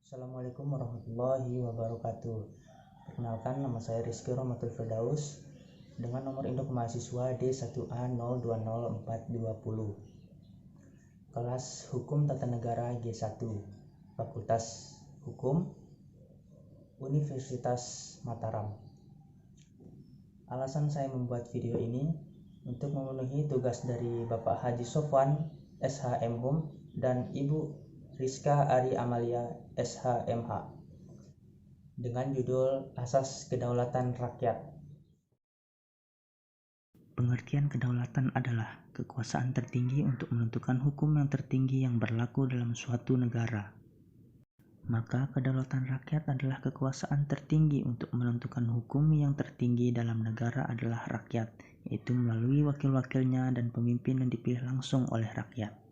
Assalamualaikum warahmatullahi wabarakatuh. Perkenalkan, nama saya Rizky Rahmatul Firdaus dengan nomor induk mahasiswa D1A020420. Kelas Hukum Tata Negara G1, Fakultas Hukum, Universitas Mataram. Alasan saya membuat video ini untuk memenuhi tugas dari Bapak Haji Sofwan, SH MHum, dan Ibu Rizka Ari Amalia, SH-MH, dengan judul Asas Kedaulatan Rakyat. Pengertian kedaulatan adalah kekuasaan tertinggi untuk menentukan hukum yang tertinggi yang berlaku dalam suatu negara. Maka kedaulatan rakyat adalah kekuasaan tertinggi untuk menentukan hukum yang tertinggi dalam negara adalah rakyat, yaitu melalui wakil-wakilnya dan pemimpin yang dipilih langsung oleh rakyat.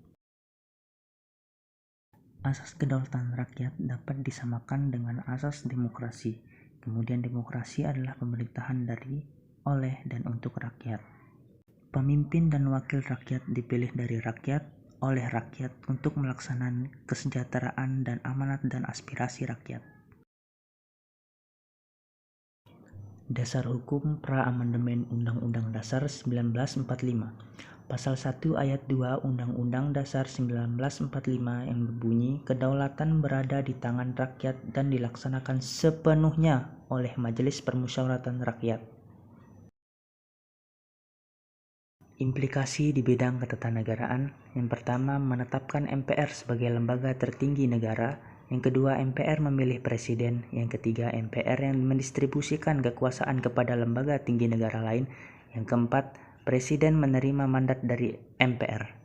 Asas kedaulatan rakyat dapat disamakan dengan asas demokrasi. Kemudian demokrasi adalah pemerintahan dari, oleh, dan untuk rakyat. Pemimpin dan wakil rakyat dipilih dari rakyat, oleh rakyat untuk melaksanakan kesejahteraan dan amanat dan aspirasi rakyat. Dasar Hukum Pra-Amandemen Undang-Undang Dasar 1945. Pasal 1 Ayat 2 Undang-Undang Dasar 1945 yang berbunyi, kedaulatan berada di tangan rakyat dan dilaksanakan sepenuhnya oleh Majelis Permusyawaratan Rakyat. Implikasi di bidang ketatanegaraan. Yang pertama, menetapkan MPR sebagai lembaga tertinggi negara. Yang kedua, MPR memilih presiden. Yang ketiga, MPR yang mendistribusikan kekuasaan kepada lembaga tinggi negara lain. Yang keempat, presiden menerima mandat dari MPR.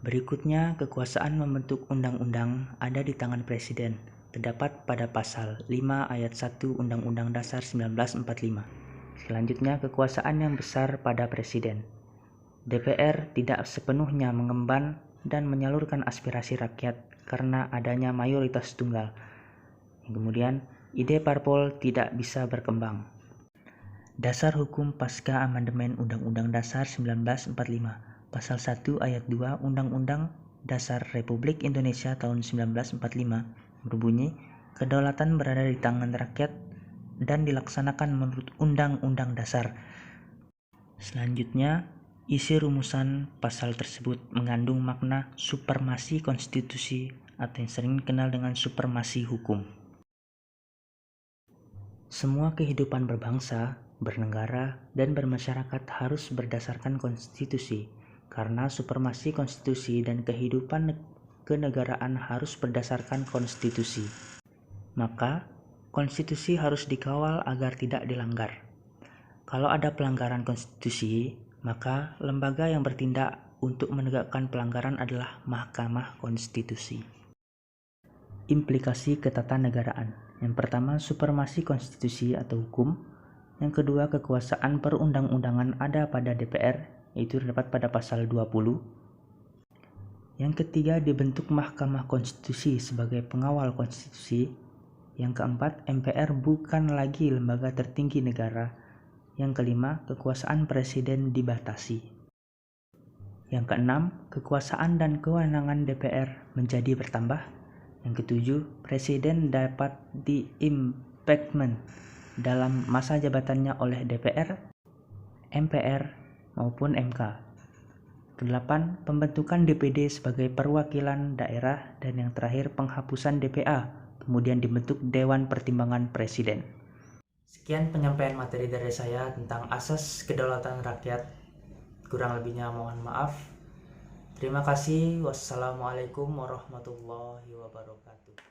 Berikutnya, kekuasaan membentuk undang-undang ada di tangan presiden. Terdapat pada pasal 5 ayat 1 Undang-Undang Dasar 1945. Selanjutnya, kekuasaan yang besar pada presiden. DPR tidak sepenuhnya mengemban dan menyalurkan aspirasi rakyat karena adanya mayoritas tunggal. Kemudian, ide parpol tidak bisa berkembang. Dasar Hukum Pasca Amandemen Undang-Undang Dasar 1945. Pasal 1 Ayat 2 Undang-Undang Dasar Republik Indonesia tahun 1945 berbunyi, kedaulatan berada di tangan rakyat dan dilaksanakan menurut Undang-Undang Dasar. Selanjutnya, isi rumusan pasal tersebut mengandung makna supremasi konstitusi atau yang sering dikenal dengan supremasi hukum. Semua kehidupan berbangsa, bernegara, dan bermasyarakat harus berdasarkan konstitusi, karena supremasi konstitusi dan kehidupan kenegaraan harus berdasarkan konstitusi. Maka, konstitusi harus dikawal agar tidak dilanggar. Kalau ada pelanggaran konstitusi, maka lembaga yang bertindak untuk menegakkan pelanggaran adalah Mahkamah Konstitusi. Implikasi ketatanegaraan. Yang pertama, supremasi konstitusi atau hukum. Yang kedua, kekuasaan perundang-undangan ada pada DPR, yaitu terdapat pada pasal 20. Yang ketiga, dibentuk Mahkamah Konstitusi sebagai pengawal konstitusi. Yang keempat, MPR bukan lagi lembaga tertinggi negara. Yang kelima, kekuasaan presiden dibatasi. Yang keenam, kekuasaan dan kewenangan DPR menjadi bertambah. Yang ketujuh, presiden dapat di-impeachment dalam masa jabatannya oleh DPR, MPR, maupun MK. Kedelapan, pembentukan DPD sebagai perwakilan daerah. Dan yang terakhir, penghapusan DPA, kemudian dibentuk Dewan Pertimbangan Presiden. Sekian penyampaian materi dari saya tentang asas kedaulatan rakyat. Kurang lebihnya mohon maaf. Terima kasih. Wassalamualaikum warahmatullahi wabarakatuh.